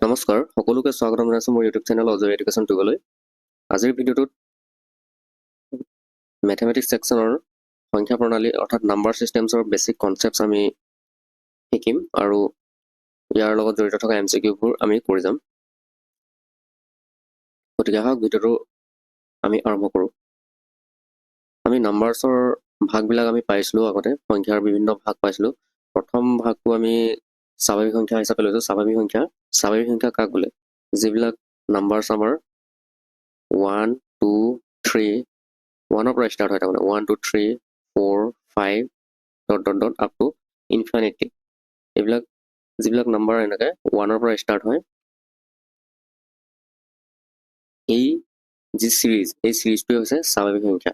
নমস্কাৰ সকলোকে স্বাগতম জনাইছো মোৰ ইউটিউব চেনেল অজয় এডুকেশ্যন টিউবলৈ। আজিৰ ভিডিঅ'টোত মেথমেটিক্স ছেকশ্যনৰ সংখ্যা প্ৰণালী অৰ্থাৎ নাম্বাৰ ছিষ্টেমছৰ বেছিক কনচেপ্টছ আমি শিকিম আৰু ইয়াৰ লগত জড়িত থকা MCQবোৰ আমি কৰি যাম। গতিকে আহক ভিডিঅ'টো আমি আৰম্ভ কৰোঁ। আমি নাম্বাৰছৰ ভাগবিলাক আমি পাইছিলোঁ আগতে, সংখ্যাৰ বিভিন্ন ভাগ পাইছিলোঁ। প্ৰথম ভাগটো আমি স্বাভাৱিক সংখ্যা হিচাপে লৈছোঁ। স্বাভাৱিক সংখ্যা কাক বোলে? যিবিলাক নাম্বাৰছ আমাৰ 1, 2, 3 1ৰ পৰা ষ্টাৰ্ট হয়, তাৰমানে 1, 2, 3, 4, 5 আপ টু ইনফিনিটি। এইবিলাক যিবিলাক নাম্বাৰ এনেকৈ 1ৰ পৰা ষ্টাৰ্ট হয়, এই যি চিৰিজ, এই চিৰিজটোৱে হৈছে স্বাভাৱিক সংখ্যা।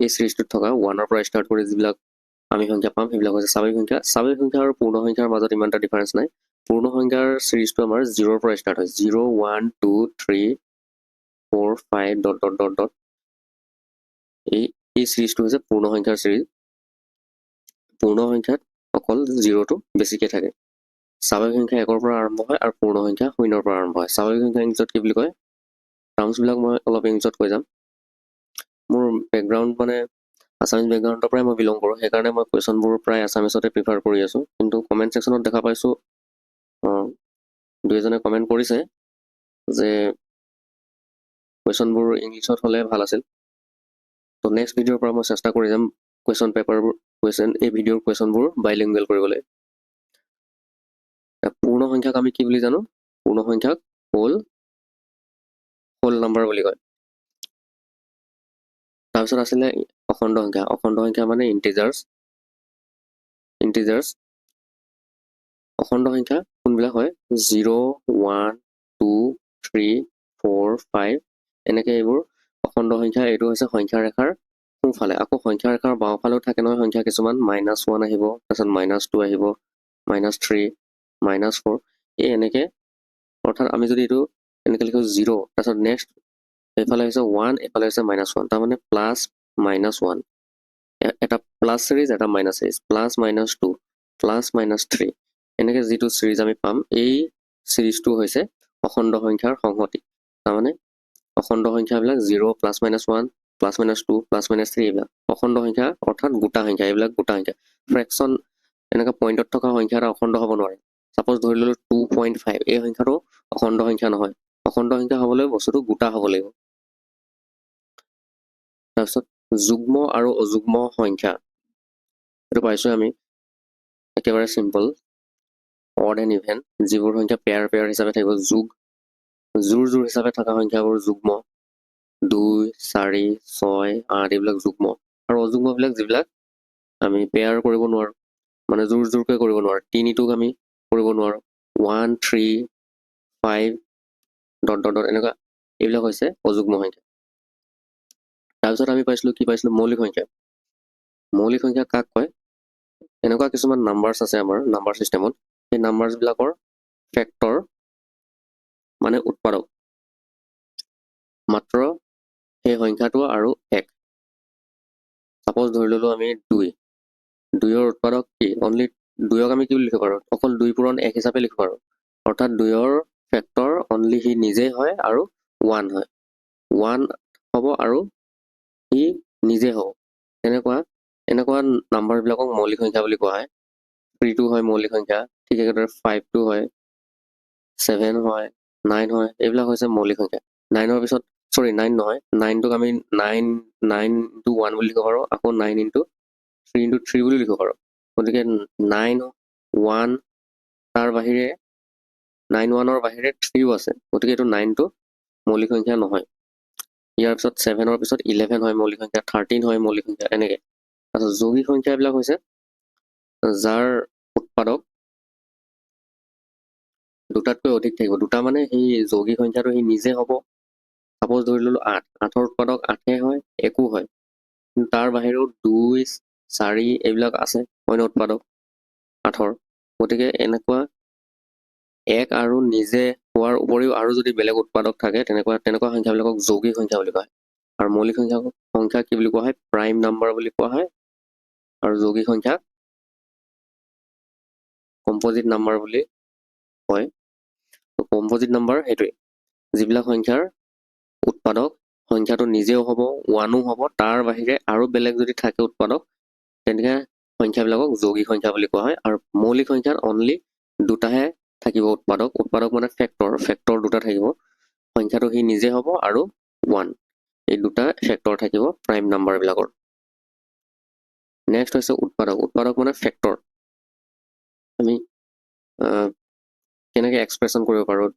এই চিৰিজটোত থকা 1ৰ পৰা ষ্টাৰ্ট কৰি যিবিলাক আমি সংখ্যা পাম সেইবিলাক হৈছে স্বাভাৱিক সংখ্যা। স্বাভাৱিক সংখ্যা আৰু পূৰ্ণ সংখ্যাৰ মাজত ইমান এটা ডিফাৰেঞ্চ নাই। পূৰ্ণ সংখ্যাৰ চিৰিজটো আমাৰ 0ৰ পৰা ষ্টাৰ্ট হয়, 0, 1, 2, 3, 4, 5 এই চিৰিজটো হৈছে পূৰ্ণ সংখ্যাৰ চিৰিজ। পূৰ্ণ সংখ্যাত অকল 0টো বেছিকৈ থাকে। স্বাভাৱিক সংখ্যা 1ৰ পৰা আৰম্ভ হয় আৰু পূৰ্ণ সংখ্যা 0ৰ পৰা আৰম্ভ হয়। স্বাভাৱিক সংখ্যা ইংলিছত কি বুলি কয়? টাৰ্মছবিলাক মই অলপ ইংলিছত কৈ যাম। মোৰ বেকগ্ৰাউণ্ড মানে আছামিজ বেকগ্ৰাউণ্ডৰ পৰাই মই বিলং কৰোঁ, সেইকাৰণে মই কুৱেশ্যনবোৰ প্ৰায় আছামিজতে প্ৰিফাৰ কৰি আছোঁ। কিন্তু কমেণ্ট ছেকশ্যনত দেখা পাইছোঁ দুই এজনে কমেণ্ট কৰিছে যে কুৱেশ্যনবোৰ ইংলিছত হ'লে ভাল আছিল। তো নেক্সট ভিডিঅ'ৰ পৰা মই চেষ্টা কৰি যাম এই ভিডিঅ'ৰ কুৱেশ্যনবোৰ বাইলিংগুৱেল কৰিবলৈ। পূৰ্ণ সংখ্যাক আমি কি বুলি জানো? পূৰ্ণ সংখ্যাক হোল নাম্বাৰ বুলি কয়। তাৰপিছত আছিলে অখণ্ড সংখ্যা। অখণ্ড সংখ্যা মানে ইণ্টিজাৰ্ছ। অখণ্ড সংখ্যা কোনবিলাক হয়? 0, 1, 2, 3, 4, 5 এনেকৈ এইবোৰ অখণ্ড সংখ্যা। এইটো হৈছে সংখ্যা ৰেখাৰ সোঁফালে। আকৌ সংখ্যা ৰেখাৰ বাওঁফালেও থাকে নহয় সংখ্যা কিছুমান। -1 আহিব, তাৰপিছত -2 আহিব, -3, -4 এই এনেকৈ। অৰ্থাৎ আমি যদি এইটো এনেকৈ লিখোঁ 0, তাৰপিছত নেক্সট এইফালে হৈছে 1, এইফালে হৈছে -1, তাৰমানে +-1, এটা প্লাছ চিৰিজ, এটা মাইনাছ চিৰিজ, +-2, +-3 এনেকৈ যিটো চিৰিজ আমি পাম, এই চিৰিজটো হৈছে অখণ্ড সংখ্যাৰ সংহতি। তাৰমানে অখণ্ড সংখ্যাবিলাক 0, +-1, +-2, +-3 এইবিলাক অখণ্ড সংখ্যা, অৰ্থাৎ গোটা সংখ্যা। এইবিলাক গোটা সংখ্যা। ফ্ৰেকশ্যন এনেকুৱা পইণ্টত থকা সংখ্যা এটা অখণ্ড হ'ব নোৱাৰে। ছাপ'জ ধৰি ল'লোঁ 2.5, এই সংখ্যাটো অখণ্ড সংখ্যা নহয়। অখণ্ড সংখ্যা হ'বলৈ বস্তুটো গোটা হ'ব লাগিব। তাৰপিছত যুগ্ম আৰু অযুগ্ম সংখ্যা, এইটো পাইছোঁ আমি একেবাৰে চিম্পল অড এণ্ড ইভেন। যিবোৰ সংখ্যা পেয়াৰ হিচাপে থাকিব, জোৰ হিচাপে থকা সংখ্যাবোৰ যুগ্ম। 2, 4, 6, 8 এইবিলাক যুগ্ম। আৰু অযুগ্মবিলাক যিবিলাক আমি পেয়াৰ কৰিব নোৱাৰোঁ, মানে জোৰকৈ কৰিব নোৱাৰোঁ। 3টোক আমি কৰিব নোৱাৰোঁ। 1, 3, 5 এনেকুৱা এইবিলাক হৈছে অযুগ্ম সংখ্যা। তাৰপিছত আমি কি পাইছিলোঁ? মৌলিক সংখ্যা। মৌলিক সংখ্যা কাক কয়? এনেকুৱা কিছুমান নাম্বাৰছ আছে আমাৰ নাম্বাৰ ছিষ্টেমত। সেই নাম্বাৰছবিলাকৰ ফেক্টৰ মানে উৎপাদক মাত্ৰ সেই সংখ্যাটো আৰু 1। ছাপ'জ ধৰি ল'লোঁ আমি 2ৰ উৎপাদক কি? অনলি 2ক আমি কি বুলি লিখিব পাৰোঁ? অকল 2 পূৰণ 1 হিচাপে লিখিব পাৰোঁ। অৰ্থাৎ 2ৰ ফেক্টৰ অনলি সি নিজেই হয় আৰু 1 হয়। 1 হ'ব আৰু সি নিজে হ'ব। এনেকুৱা নাম্বাৰবিলাকক মৌলিক সংখ্যা বুলি কোৱা হয়। 3টো হয় মৌলিক সংখ্যা, ঠিক একেদৰে 5টো হয়, 7 হয়, 9 হয়, এইবিলাক হৈছে মৌলিক সংখ্যা। 9 নহয়, 9টোক আমি 9 into 1 বুলি লিখিব পাৰোঁ, আকৌ 9 into 3 বুলি লিখিব পাৰোঁ। গতিকে 9, 1 তাৰ বাহিৰে 9, 1ৰ বাহিৰে 3ও আছে। গতিকে এইটো 9টো মৌলিক সংখ্যা নহয়। ইয়াৰ পিছত 7ৰ পিছত 11 হয় মৌলিক সংখ্যা, 13 হয় মৌলিক সংখ্যা, এনেকৈ। তাৰপিছত যৌগিক সংখ্যাবিলাক হৈছে যাৰ উৎপাদক দুটাতকৈ অধিক থাকিব। দুটা মানে সেই যৌগিক সংখ্যাটো সি নিজে হ'ব। ছাপ'জ ধৰি ল'লোঁ 8, 8ৰ উৎপাদক 8 হয়, 1 হয়। কিন্তু তাৰ বাহিৰেও 2, 4 এইবিলাক আছে অন্য উৎপাদক 8ৰ। গতিকে এনেকুৱা 1 আৰু নিজে হোৱাৰ উপৰিও আৰু যদি বেলেগ উৎপাদক থাকে, তেনেকুৱা সংখ্যাবিলাকক যৌগিক সংখ্যা বুলি কোৱা হয়। আৰু মৌলিক সংখ্যা কি বুলি কোৱা হয়? প্ৰাইম নাম্বাৰ বুলি কোৱা হয়। আৰু যৌগিক সংখ্যাক কম্পজিট নাম্বাৰ বুলি কয়। কম্পজিট নাম্বাৰ সেইটোৱে যিবিলাক সংখ্যাৰ উৎপাদক সংখ্যাটো নিজেও হ'ব 1ও হ'ব তাৰ বাহিৰে আৰু বেলেগ যদি থাকে উৎপাদক তেনেকৈ সংখ্যাবিলাকক যৌগিক সংখ্যা বুলি কোৱা হয় আৰু মৌলিক সংখ্যাত অনলি দুটাহে থাকিব উৎপাদক মানে ফেক্টৰ দুটা থাকিব সংখ্যাটো সি নিজে হ'ব আৰু 1 এই দুটা ফেক্টৰ থাকিব প্ৰাইম নাম্বাৰবিলাকৰ নেক্সট হৈছে উৎপাদক মানে ফেক্টৰ আমি কেনেকৈ এক্সপ্ৰেছন কৰিব পাৰোঁ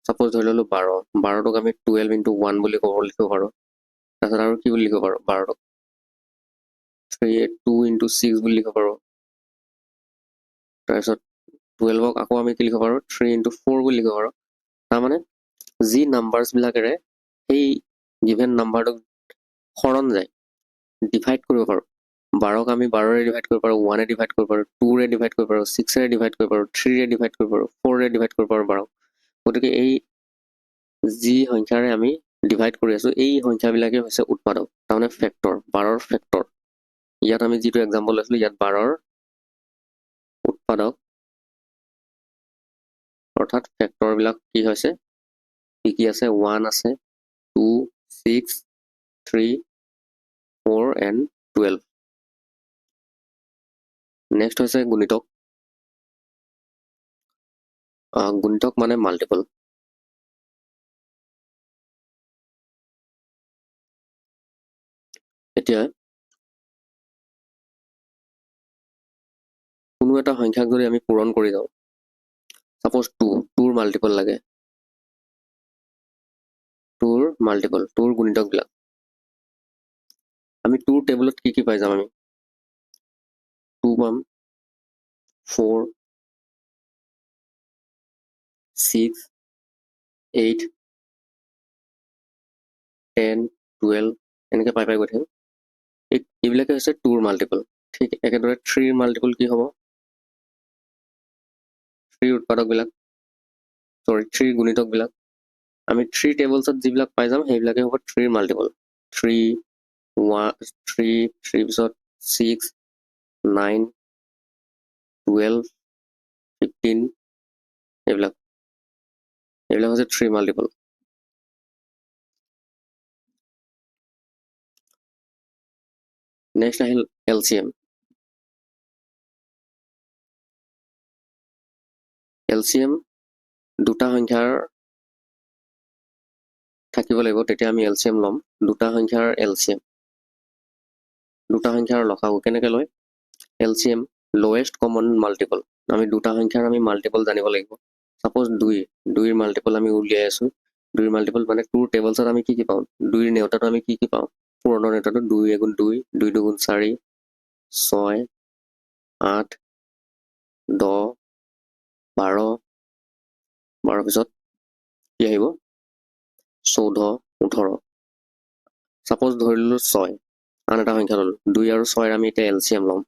সাপোজ ধৰি ললোঁ 12টোক আমি 12 into 1 বুলি লিখিব পাৰোঁ তাৰপিছত আৰু কি বুলি লিখিব পাৰোঁ 12টোক 2 into 6 বুলি লিখিব পাৰোঁ তাৰপিছত 12ক আকৌ আমি কি লিখিব পাৰোঁ 3 into 4 বুলি লিখিব পাৰোঁ তাৰমানে যি নাম্বাৰছবিলাকেৰে সেই গিভেন নাম্বাৰটোক হৰণ যায় ডিভাইড কৰিব পাৰোঁ 12ক আমি 12ৰে ডিভাইড কৰিব পাৰোঁ 1ৰে ডিভাইড কৰিব পাৰোঁ 2ৰে ডিভাইড কৰিব পাৰোঁ 6ৰে ডিভাইড কৰিব পাৰোঁ 3ৰে ডিভাইড কৰিব পাৰোঁ 4ৰে ডিভাইড কৰিব পাৰোঁ 12ক গতিকে এই যি সংখ্যাৰে আমি ডিভাইড কৰি আছোঁ এই সংখ্যাবিলাকেই হৈছে উৎপাদক তাৰমানে ফেক্টৰ 12ৰ ফেক্টৰ ইয়াত আমি যিটো এক্সাম্পল লৈছিলোঁ ইয়াত 12ৰ উৎপাদক অৰ্থাৎ ফেক্টৰবিলাক কি হৈছে কি আছে 1 আছে 2 6 3 4 and 12 নেক্সট হৈছে গুণিতক মানে মাল্টিপল এতিয়া কোনো এটা সংখ্যাক যদি আমি পূৰণ কৰি যাওঁ সাপোজ 2ৰ মাল্টিপল লাগে 2ৰ মাল্টিপল 2ৰ গুণিতকবিলাক আমি 2ৰ টেবুলত কি পাই যাম আমি 2 পাম 4 6 8 10 12 এনেকৈ পাই গৈ থাকিম এইবিলাকে হৈছে 2ৰ মাল্টিপল ঠিক একেদৰে 3ৰ মাল্টিপল কি হ'ব 3ৰ উৎপাদকবিলাক 3ৰ গুণিতকবিলাক আমি 3 টেবলছত যিবিলাক পাই যাম সেইবিলাকে হ'ব 3ৰ মাল্টিপল 3 1 3 পিছত 6 9 12 15 এইবিলাক হৈছে 3 মাল্টিপল নেক্সট আহিল LCM দুটা সংখ্যাৰ থাকিব লাগিব তেতিয়া আমি LCM ল'ম দুটা সংখ্যাৰ LCM দুটা সংখ্যাৰ লসাগু কেনেকৈ লয় LCM লোৱেষ্ট কমন মাল্টিপল আমি দুটা সংখ্যাৰ আমি মাল্টিপল জানিব লাগিব সাপোজ 2ৰ মাল্টিপল আমি উলিয়াই আছোঁ 2ৰ মাল্টিপল মানে 2ৰ টেবলছত আমি কি পাওঁ 2ৰ নেওতাটো আমি কি পাওঁ পূৰণৰ নেওতাটো 2 এগুণ 2 2 দুগুণ 4 6 8 10 12 পিছত কি আহিব 14 18 সাপোজ ধৰি ললোঁ 6 আন এটা সংখ্যা ল'লোঁ 2 আৰু 6ৰ আমি এতিয়া LCM ল'ম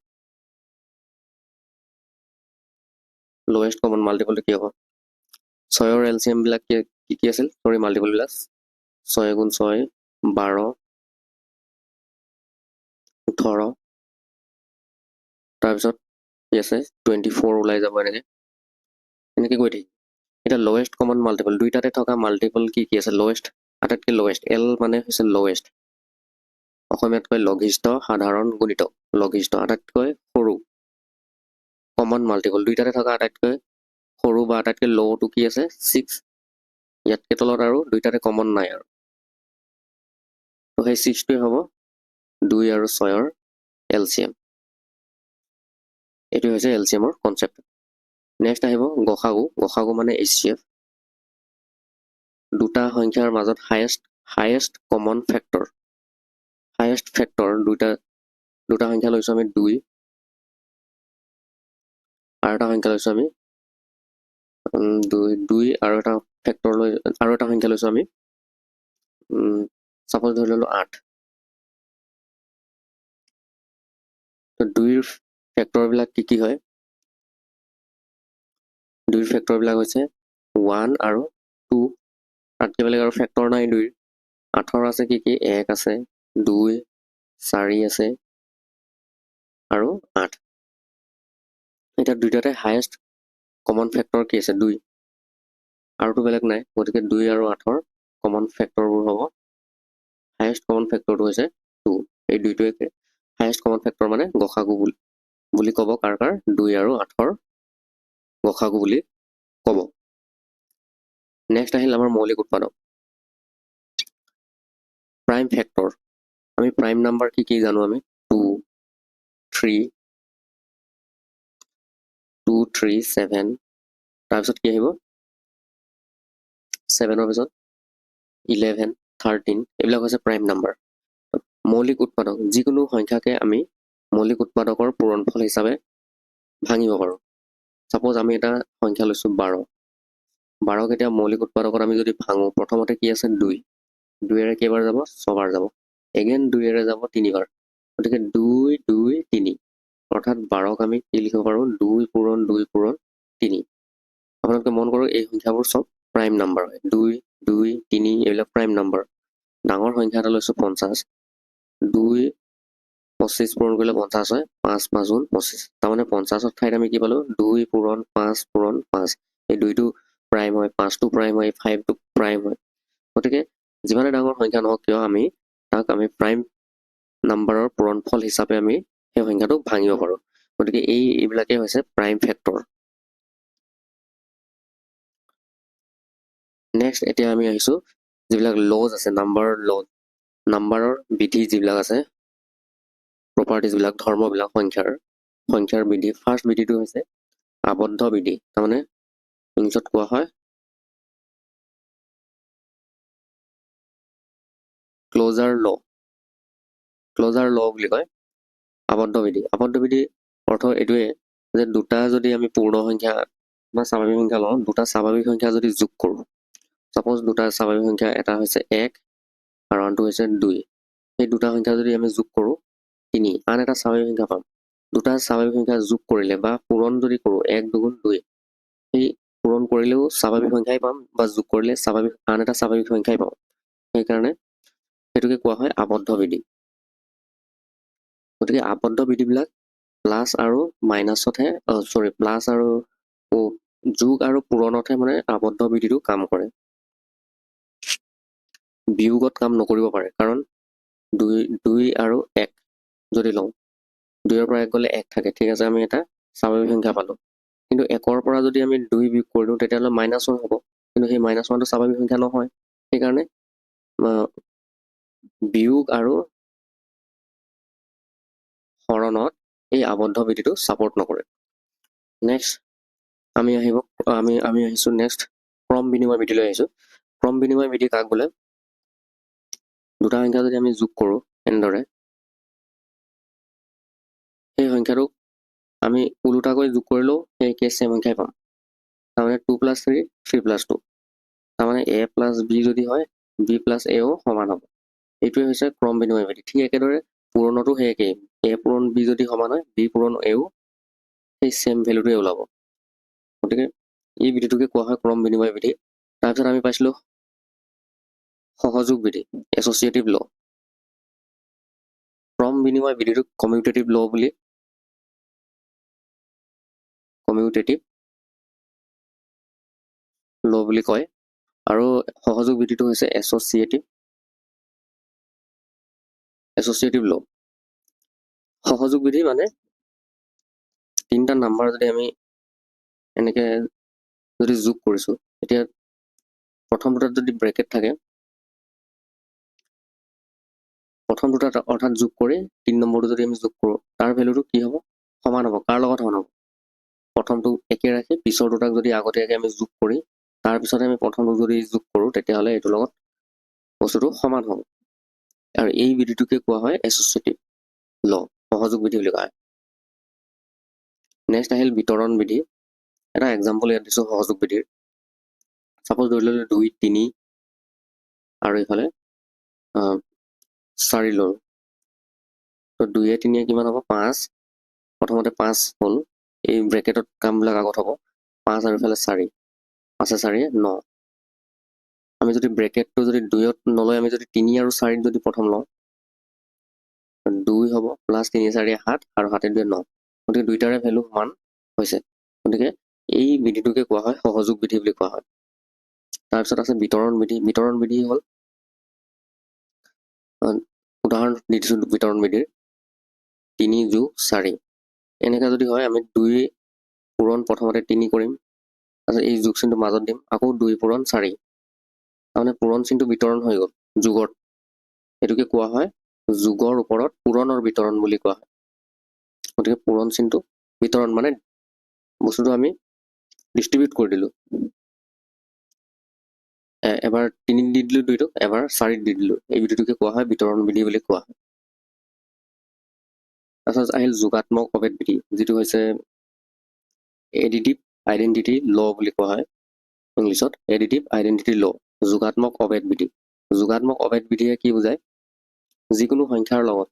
লোৱেষ্ট কমন মাল্টিপলটো কি হ'ব 6ৰ LCM বিলাক কি আছিল মাল্টিপল বিলাক 6 গুণ 6 12 18 তাৰপিছত কি আছে 24 ওলাই যাব এনেকৈ গৈ থাকিম এতিয়া লোৱেষ্ট কমন মাল্টিপল দুইটাতে থকা মাল্টিপল কি আছে লোৱেষ্ট আটাইতকৈ লোৱেষ্ট L মানে হৈছে লোৱেষ্ট অসমীয়াত কয় লঘিষ্ঠ সাধাৰণ গুণিতক লঘিষ্ঠ আটাইতকৈ সৰু কমন মাল্টিপল দুইটাতে থকা আটাইতকৈ সৰু বা আটাইতকৈ লওটো কি আছে 6 ইয়াতকৈ তলত আৰু দুইটাতে কমন নাই আৰু তো সেই 6টোৱে হ'ব 2 আৰু 6ৰ LCM এইটো হৈছে LCMৰ কনচেপ্ট নেক্সট আহিব গসাগু মানে HCF দুটা সংখ্যাৰ মাজত হায়েষ্ট কমন ফেক্টৰ দুটা সংখ্যা লৈছোঁ আমি 2 আৰু এটা সংখ্যা লৈছোঁ আমি 2 আৰু এটা ফেক্টৰ আৰু এটা সংখ্যা লৈছোঁ আমি সাপোজ ধৰি ললোঁ 8 তো 2ৰ ফেক্টৰবিলাক কি হয় 2ৰ ফেক্টৰবিলাক হৈছে 1 আৰু 2 তাতকৈ বেলেগ আৰু ফেক্টৰ নাই 2ৰ 8ৰ আছে কি 1 আছে 2 4 আছে আৰু 8 এতিয়া দুইটাতে হায়েষ্ট কমন ফেক্টৰ কি আছে 2 আৰুতো বেলেগ নাই, গতিকে 2 আৰু 8ৰ কমন ফেক্টৰবোৰ হ'ব হায়েষ্ট কমন ফেক্টৰটো হৈছে 2। এই দুইটোৱে হায়েষ্ট কমন ফেক্টৰ মানে গসাগু বুলি ক'ব কাৰ 2 আৰু 8ৰ গসাগু বুলি ক'ব। নেক্সট আহিল আমাৰ মৌলিক উৎপাদক প্ৰাইম ফেক্টৰ। আমি প্ৰাইম নাম্বাৰ কি জানো আমি 2 3 2 3 7 তাৰপিছত কি আহিব 7ৰ পিছত 11 13 এইবিলাক হৈছে প্ৰাইম নাম্বাৰ। মৌলিক উৎপাদক যিকোনো সংখ্যাকে আমি মৌলিক উৎপাদকৰ পূৰণফল হিচাপে ভাঙিব পাৰোঁ। সাপোজ আমি এটা সংখ্যা লৈছোঁ 12। 12ক এতিয়া মৌলিক উৎপাদকত আমি যদি ভাঙো প্ৰথমতে কি আছে 2 2ৰে কেইবাৰ যাব 6 বাৰ যাব, এগেইন 2ৰে যাব 3 বাৰ, গতিকে 2 2 3 অৰ্থাৎ 12ক আমি কি লিখিব পাৰোঁ 2 পূৰণ 2 পূৰণ 3। আপোনালোকে মন কৰক এই সংখ্যাবোৰ চব প্ৰাইম নাম্বাৰ হয়, 2 2 3 এইবিলাক প্ৰাইম নাম্বাৰ। ডাঙৰ সংখ্যা এটা লৈছোঁ 50, 2 25 পূৰণ কৰিলে 50 হয়, 5 5 গুণ 25, তাৰমানে 50ৰ ঠাইত আমি কি পালোঁ 2 পূৰণ 5 পূৰণ 5। এই 2টো প্ৰাইম হয়, 5টো প্ৰাইম হয়, 5টো প্ৰাইম হয়। গতিকে যিমানে ডাঙৰ সংখ্যা নহওক কিয় আমি তাক আমি প্ৰাইম নাম্বাৰৰ পূৰণফল হিচাপে আমি সেই সংখ্যাটোক ভাঙিব পাৰোঁ। গতিকে এইবিলাকেই হৈছে প্ৰাইম ফেক্টৰ। নেক্সট এতিয়া আমি আহিছোঁ যিবিলাক লজ আছে নাম্বাৰৰ বিধি যিবিলাক আছে প্ৰপাৰ্টিজবিলাক ধৰ্মবিলাক সংখ্যাৰ বিধি। ফাৰ্ষ্ট বিধিটো হৈছে আবদ্ধ বিধি, তাৰমানে ইংলিছত কোৱা হয় ক্লজাৰ ল বুলি কয় আবদ্ধ বিধি। আবদ্ধ বিধি অৰ্থ এইটোৱে যে দুটা যদি আমি পূৰ্ণ সংখ্যা বা স্বাভাৱিক সংখ্যা লওঁ, দুটা স্বাভাৱিক সংখ্যা যদি যোগ কৰোঁ, সাপোজ দুটা স্বাভাৱিক সংখ্যা এটা হৈছে 1 আৰু আনটো হৈছে 2, সেই দুটা সংখ্যা যদি আমি যোগ কৰোঁ 3, আন এটা স্বাভাৱিক সংখ্যা পাম। দুটা স্বাভাৱিক সংখ্যা যোগ কৰিলে বা পূৰণ যদি কৰোঁ 1 2 গুণ 2, সেই পূৰণ কৰিলেও স্বাভাৱিক সংখ্যাই পাম বা যোগ কৰিলে আন এটা স্বাভাৱিক সংখ্যাই পাম। সেইকাৰণে সেইটোকে কোৱা হয় আবদ্ধ বিধি। গতিকে আবদ্ধ বিধিবিলাক প্লাছ আৰু মাইনাছতহে প্লাছ আৰু যোগ আৰু পূৰণতহে মানে আবদ্ধ বিধিটো কাম কৰে, বিয়োগত কাম নকৰিব পাৰে। কাৰণ 2 আৰু 1 যদি লওঁ, 2ৰ পৰা 1 গ'লে 1 থাকে, ঠিক আছে, আমি এটা স্বাভাৱিক সংখ্যা পালোঁ। কিন্তু 1ৰ পৰা যদি আমি 2 বিয়োগ কৰি দিওঁ তেতিয়াহ'লে -1 হ'ব, কিন্তু সেই -1টো স্বাভাৱিক সংখ্যা নহয়। সেইকাৰণে বিয়োগ আৰু হৰণত এই আবদ্ধ বিধিটো ছাপোৰ্ট নকৰে। নেক্সট আমি আহিছোঁ নেক্সট ক্ৰম বিনিময় বিধিলৈ আহিছোঁ। ক্ৰম বিনিময় বিধি কাক বোলে? দুটা সংখ্যা যদি আমি যোগ কৰোঁ এনেদৰে, সেই সংখ্যাটোক আমি ওলোটাকৈ যোগ কৰিলেও সেই একে চেম সংখ্যাই পাম। তাৰমানে 2 + 3 3 + 2, তাৰমানে a + b যদি হয় b + aও সমান হ'ব। এইটোৱে হৈছে ক্ৰম বিনিময় বিধি। ঠিক একেদৰে পূৰণতো সেই একেই, a পূৰণ b যদি সমান হয় b পূৰণ aও সেই চেম ভেলুটোৱে ওলাব। গতিকে এই বিধিটোকে কোৱা হয় ক্ৰম বিনিময় বিধি। তাৰপিছত আমি পাইছিলোঁ সহযোগ বিধি, এছ'চিয়েটিভ ল'। ক্ৰম বিনিময় বিধিটোক কমিউটেটিভ ল' বুলি কয়, আৰু সহযোগ বিধিটো হৈছে এছ'চিয়েটিভ ল'। সহযোগ বিধি মানে তিনিটা নাম্বাৰ যদি আমি এনেকে যদি যোগ কৰিছোঁ, এতিয়া প্ৰথম দুটাত যদি ব্ৰেকেট থাকে, প্ৰথম দুটাত অৰ্থাৎ যোগ কৰি 3 নম্বৰটো যদি আমি যোগ কৰোঁ, তাৰ ভেলুটো কি হ'ব? সমান হ'ব। কাৰ লগত সমান হ'ব? প্ৰথমটো একে ৰাখি পিছৰ দুটাক যদি আগতীয়াকৈ আমি যোগ কৰি তাৰপিছতে আমি প্ৰথমটো যদি যোগ কৰোঁ তেতিয়াহ'লে এইটোৰ লগত বস্তুটো সমান হ'ব। আৰু এই বিধিটোকে কোৱা হয় এছ'চিয়েটিভ ল', সহযোগ বিধি বুলি কোৱা হয়। নেক্সট আহিল বিতৰণ বিধি। এটা এক্সাম্পল ইয়াত দিছোঁ সহযোগ বিধিৰ। ছাপোজ ধৰি ল'লোঁ 2 3 আৰু এইফালে 4 ল'লোঁ, তো 2 3 কিমান হ'ব? 5। প্ৰথমতে 5 হ'ল, এই ব্ৰেকেটত কামবিলাক আগত হ'ব, 5 আৰু এইফালে 4, 5 4 9। আমি যদি ব্ৰেকেটটো যদি 2ত নলৈ আমি যদি 3 আৰু 4 যদি প্ৰথম লওঁ, 2 হ'ব প্লাছ 3 4 7 আৰু 7 2 9, গতিকে দুইটাৰে ভেলু সমান হৈছে। গতিকে এই বিধিটোকে কোৱা হয় সহযোগ বিধি বুলি কোৱা হয়। তাৰপিছত আছে বিতৰণ বিধি। বিতৰণ বিধি হ'ল উদাহৰণ দি দিছোঁ বিতৰণ বিধিৰ 3 + 4 এনেকৈ যদি হয় আমি 2 পূৰণ প্ৰথমতে 3 কৰিম, তাৰপিছত এই যোগ চিনটো মাজত দিম, আকৌ 2 পূৰণ 4, তাৰমানে পূৰণ চিনটো বিতৰণ হৈ গ'ল যোগত। এইটোকে কোৱা হয় যোগৰ ওপৰত পূৰণৰ বিতৰণ বুলি কোৱা হয়। গতিকে পূৰণ চিনটো বিতৰণ মানে বস্তুটো আমি ডিষ্ট্ৰিবিউট কৰি দিলোঁ। এবাৰ 3 দি দিলোঁ 2টোক, এবাৰ 4 দি দিলোঁ। এই বিধিটোকে কোৱা হয় বিতৰণ বিধি বুলি কোৱা হয়। তাৰপিছত আহিল যোগাত্মক অভেদ বিধি, যিটো হৈছে এডিটিভ আইডেণ্টিটি ল বুলি কোৱা হয় ইংলিছত, এডিটিভ আইডেণ্টিটি ল, যোগাত্মক অভেদ বিধি। যোগাত্মক অভেদ বিধিয়ে কি বুজায়, যিকোনো সংখ্যাৰ লগত,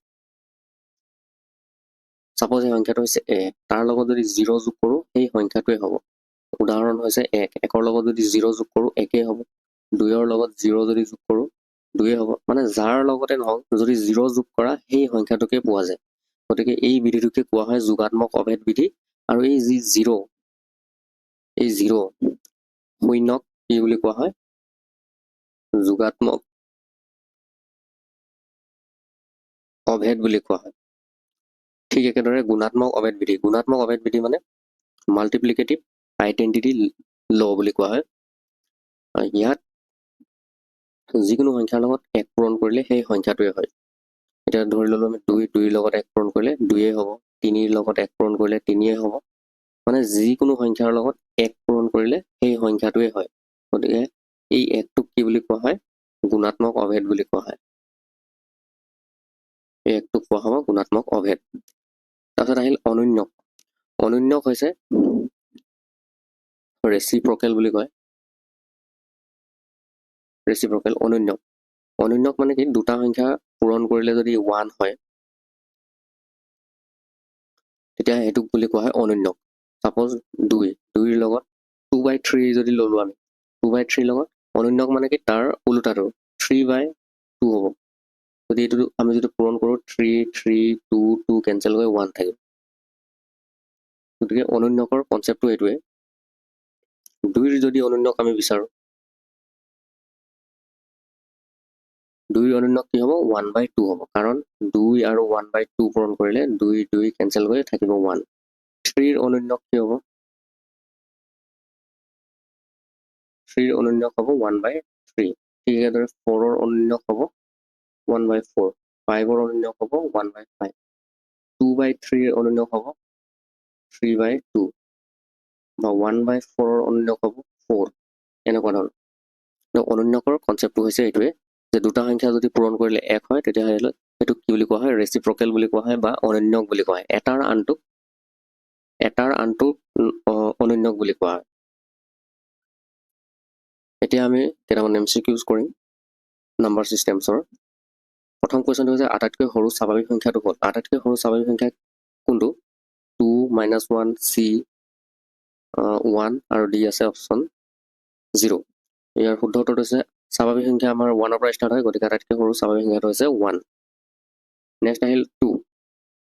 চাপ'জ এই সংখ্যাটো হৈছে এ, তাৰ লগত যদি 0 যোগ কৰোঁ সেই সংখ্যাটোৱে হ'ব। উদাহৰণ হৈছে 1, 1ৰ লগত যদি 0 যোগ কৰোঁ 1 হ'ব, 2ৰ লগত 0 যদি যোগ কৰোঁ 2 হ'ব, মানে যাৰ লগতে নহওক যদি 0 যোগ কৰা সেই সংখ্যাটোকে পোৱা যায়। গতিকে এই বিধিটোকে কোৱা হয় যোগাত্মক অভেদ বিধি। আৰু এই যি 0, এই 0 শূন্যক কি বুলি কোৱা হয়, যোগাত্মক অভেদ বুলি কোৱা হয়। ঠিক একেদৰে গুণাত্মক অভেদ বিধি। গুণাত্মক অভেদ বিধি মানে মাল্টিপ্লিকেটিভ আইডেণ্টিটি ল বুলি কোৱা হয়। ইয়াত যিকোনো সংখ্যাৰ লগত 1 পূৰণ কৰিলে সেই সংখ্যাটোৱে হয়। এতিয়া ধৰি ল'লোঁ আমি 2ৰ লগত 1 পূৰণ কৰিলে 2 হ'ব, 3ৰ লগত 1 পূৰণ কৰিলে 3 হ'ব, মানে যিকোনো সংখ্যাৰ লগত 1 পূৰণ কৰিলে সেই সংখ্যাটোৱে হয়। গতিকে এই 1টোক কি বুলি কোৱা হয়, গুণাত্মক অভেদ বুলি কোৱা হয়। এই 1টোক কোৱা হ'ব গুণাত্মক অভেদ। তাৰপিছত আহিল অনন্যক। অনন্যক হৈছে ৰেচিপ্ৰকেল বুলি কয়। ৰেচিপ্ৰকেল অনন্যক। অনন্যক মানে কি, দুটা সংখ্যা পূৰণ কৰিলে যদি 1 হয় তেতিয়া সেইটোক বুলি কোৱা হয় অনন্যক। চাপ'জ 2ৰ লগত 2/3 যদি ল'লোঁ আমি, 2/3 লগত অনন্যক মানে কি তাৰ ওলোটাটো 3/2 হ'ব। যদি এইটো আমি যদি পূৰণ কৰোঁ 3, 3, 2, 2 কেঞ্চেল হৈ 1 থাকিব। গতিকে অনন্যকৰ কনচেপ্টটো এইটোৱে। 2ৰ যদি অনন্যক আমি বিচাৰোঁ, 2ৰ অনন্যক কি হ'ব, 1/2 হ'ব, কাৰণ 2 আৰু 1/2 পূৰণ কৰিলে 2, 2 কেঞ্চেল হৈ থাকিব 1। 3ৰ অনন্যক কি হ'ব, 3ৰ অনন্যক হ'ব 1/3। ঠিক একেদৰে 4ৰ অনন্যক হ'ব 1/4, 5ৰ অনন্যক হ'ব 1/5, 2/3ৰ অনন্যক হ'ব 3/2, বা 1/4ৰ অনন্যক হ'ব 4, এনেকুৱা ধৰণৰ। অনন্যকৰ কনচেপ্টটো হৈছে এইটোৱে যে দুটা সংখ্যা যদি পূৰণ কৰিলে 1 হয় তেতিয়াহ'লে সেইটোক কি বুলি কোৱা হয়, ৰেচিপ্ৰকেল বুলি কোৱা হয় বা অনন্যক বুলি কোৱা হয়। এটাৰ আনটোক অনন্যক বুলি কোৱা হয়। এতিয়া আমি কেইটামান MCQs কৰিম নাম্বাৰ চিষ্টেমছৰ। প্ৰথম কুৱেশ্যনটো হৈছে আটাইতকৈ সৰু স্বাভাৱিক সংখ্যাটো হ'ল। আটাইতকৈ সৰু স্বাভাৱিক সংখ্যা কোনটো, 2, -1, C, 1 আৰু D আছে অপশ্যন 0। ইয়াৰ শুদ্ধ উত্তৰটো হৈছে স্বাভাৱিক সংখ্যা আমাৰ 1ৰ পৰা ষ্টাৰ্ট হয়, গতিকে আটাইতকৈ সৰু স্বাভাৱিক সংখ্যাটো হৈছে 1। নেক্সট আহিল 2।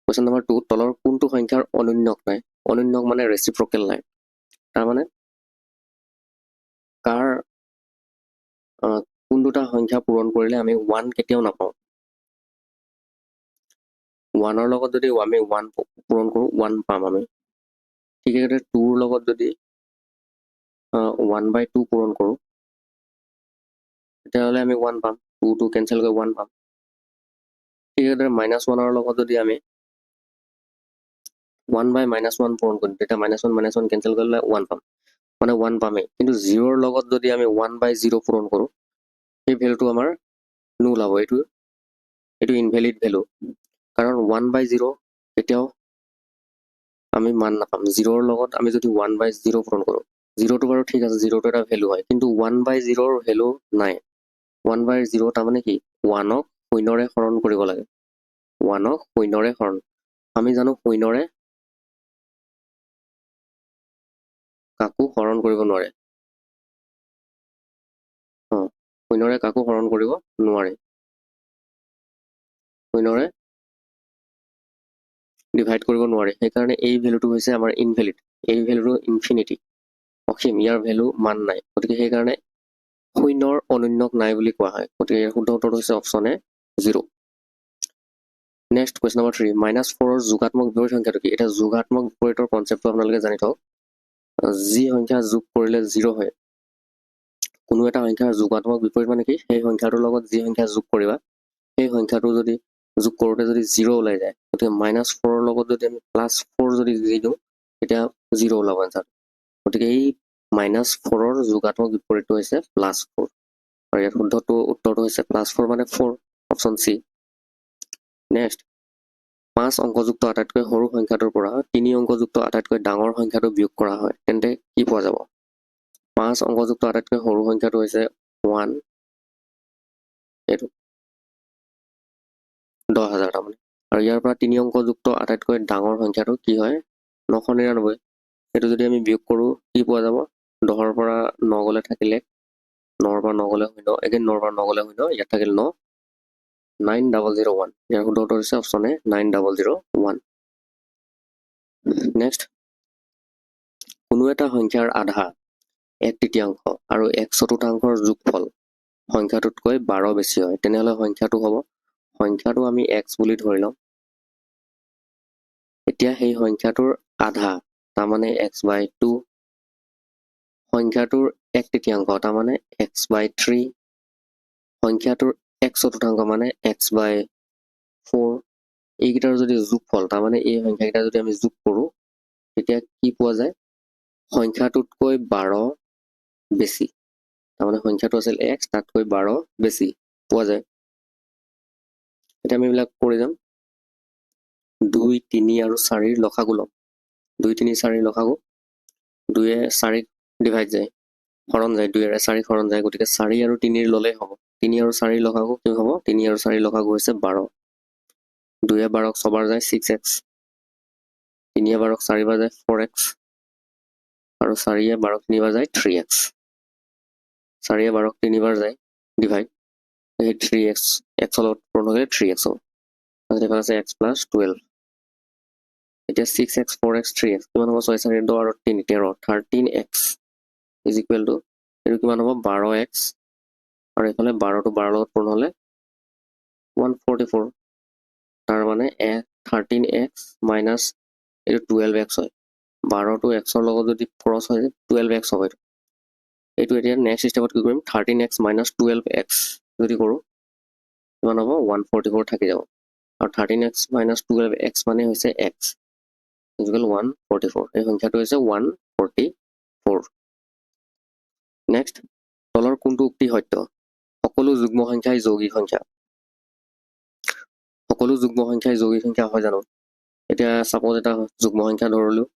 কুৱেশ্যন নম্বৰ 2, তলৰ কোনটো সংখ্যাৰ অনন্যক নাই। অনন্যক মানে ৰেচিপ্ৰকেল নাই, তাৰমানে কোন দুটা সংখ্যা পূৰণ কৰিলে আমি 1 কেতিয়াও নাপাওঁ। 1ৰ লগত যদি আমি 1 পূৰণ কৰোঁ 1 পাম আমি। ঠিক একেদৰে 2ৰ লগত যদি 1/2 পূৰণ কৰোঁ তেতিয়াহ'লে আমি 1 পাম, 2 কেঞ্চেল কৰি 1 পাম। ঠিক একেদৰে -1ৰ লগত যদি আমি 1/-1 পূৰণ কৰিম তেতিয়া -1 কেঞ্চেল কৰিলে 1 পাম, মানে 1 পামেই। কিন্তু 0ৰ লগত যদি আমি 1/0 পূৰণ কৰোঁ সেই ভেলুটো আমাৰ নুল হ'ব, এইটো ইনভেলিড ভেলু, কাৰণ 1/0 কেতিয়াও আমি মান নাপাম। 0ৰ লগত আমি যদি 1/0 পূৰণ কৰোঁ, 0টো বাৰু ঠিক আছে, 0টো এটা ভেলু হয়, কিন্তু 1/0ৰ ভেলু নাই। 1/0 তাৰমানে কি, 1ক শূন্যৰে হৰণ কৰিব লাগে, 1ক শূন্যৰে হৰণ। আমি জানো শূন্যৰে কাকো হৰণ কৰিব নোৱাৰে, শূন্যৰে কাকো হৰণ কৰিব নোৱাৰে, শূন্যৰে ডিভাইড কৰিব নোৱাৰে। সেইকাৰণে এই ভেলুটো হৈছে আমাৰ ইনভেলিড। এই ভেলুটো ইনফিনিটি, অসীম, ইয়াৰ ভেলু মান নাই। গতিকে সেইকাৰণে শূন্যৰ অনন্যক নাই বুলি কোৱা হয়। গতিকে ইয়াৰ শুদ্ধ উত্তৰটো হৈছে option A 0। Next question number 3, -4ৰ যোগাত্মক বিপৰীত সংখ্যাটো কি? এতিয়া যোগাত্মক বিপৰীতৰ কনচেপ্টটো আপোনালোকে জানি থওক। যি সংখ্যা যোগ কৰিলে 0 হয়, কোনো এটা সংখ্যাৰ যোগাত্মক বিপৰীত মানে কি? সেই সংখ্যাটোৰ লগত যি সংখ্যা যোগ কৰিবা, সেই সংখ্যাটো যদি যোগ কৰোঁতে যদি 0 ওলাই যায়, গতিকে -4ৰ লগত যদি আমি +4 যদি দি দিওঁ, তেতিয়া 0 ওলাব এনচাৰ। গতিকে এই -4ৰ যোগাত্মক বিপৰীতটো হৈছে +4, আৰু ইয়াত শুদ্ধটো উত্তৰটো হৈছে +4 মানে 4, অপশ্যন চি। নেক্সট, 5 অংকযুক্ত আটাইতকৈ সৰু সংখ্যাটোৰ পৰা 3 অংকযুক্ত আটাইতকৈ ডাঙৰ সংখ্যাটো বিয়োগ কৰা হয়, তেন্তে কি পোৱা যাব? 5 অংকযুক্ত আটাইতকৈ সৰু সংখ্যাটো হৈছে 1, এইটো 10,000 তাৰমানে, আৰু ইয়াৰ পৰা 3 অংকযুক্ত আটাইতকৈ ডাঙৰ সংখ্যাটো কি হয়? 999। সেইটো যদি আমি বিয়োগ কৰোঁ কি পোৱা যাব? 10ৰ পৰা 9 গ'লে থাকিলে 9ৰ পৰা 9 গ'লে 0, এগেইন 9ৰ পৰা 9 গ'লে 0, ইয়াত থাকিল 9, 9001। ইয়াৰ শুদ্ধ উত্তৰ হৈছে অপশ্যন এ 9001। নেক্সট, কোনো এটা সংখ্যাৰ আধা 1/3 আৰু 1/4 যোগফল সংখ্যাটোতকৈ 12 বেছি হয়, তেনেহ'লে সংখ্যাটো হ'ব, সংখ্যাটো আমি x বুলি ধৰি লওঁ। এতিয়া সেই সংখ্যাটোৰ আধা তাৰমানে x/2, সংখ্যাটোৰ 1/3 তাৰমানে x/3, সংখ্যাটোৰ 1/4 মানে x/4, এইকেইটাৰ যদি যোগফল তাৰমানে এই সংখ্যাকেইটা যদি আমি যোগ কৰোঁ, তেতিয়া কি পোৱা যায়? সংখ্যাটোতকৈ 12 বেছি, তাৰমানে সংখ্যাটো আছিল x, তাতকৈ 12 বেছি পোৱা যায়। এতিয়া আমি এইবিলাক কৰি যাম। 2, 3 আৰু 4ৰ লসাগু ল'ম। 2, 3, 4 লসাগু, 2য়ে 4ক ডিভাইড যায়, হৰণ যায়, 2ৰে 4ক হৰণ যায়, গতিকে 4 আৰু 3ৰ ল'লেই হ'ব। 3 আৰু 4ৰ লসাগু কি হ'ব? 3 আৰু 4ৰ লসাগু হৈছে 12। 2য়ে 12ক 6 বাৰ যায় 6x, 3য়ে 12ক 4 বাৰ যায় 4x, আৰু 4য়ে 12ক 3 বাৰ যায় 3x। 4য়ে 12ক 3 বাৰ যায় ডিভাইড, সেই 3x, x লগত পূৰণ হ'লে 3x হ'ব। তাৰপিছত এইফালে আছে x + 12। এতিয়া 6x, 4x, 3x কিমান হ'ব? 6, 4, 10 আৰু 3, 13, 13x ইজ ইকুৱেল টু, এইটো কিমান হ'ব? 12x, আৰু এইফালে 12টো 12 লগত পূৰণ হ'লে 144, তাৰ মানে 13x মাইনাছ এইটো 12x হয়। 12টো xৰ লগত যদি ক্ৰছ হয় 12x হ'ব এইটো। এইটো এতিয়া নেক্সট ষ্টেপত কি কৰিম? 13x মাইনাছ 12x যদি কৰোঁ কিমান হ'ব? 144 থাকি যাব, আৰু 13x মাইনাছ 12x মানে হৈছে x ইকুৱেল 144। এই সংখ্যাটো হৈছে 144। নেক্সট, তলৰ কোনটো উক্তি সত্য? সকলো যুগ্ম সংখ্যাই যৌগিক সংখ্যা। সকলো যুগ্ম সংখ্যাই যৌগিক সংখ্যা হয় জানো? এতিয়া ছাপোজ এটা যুগ্ম সংখ্যা ধৰিলোঁ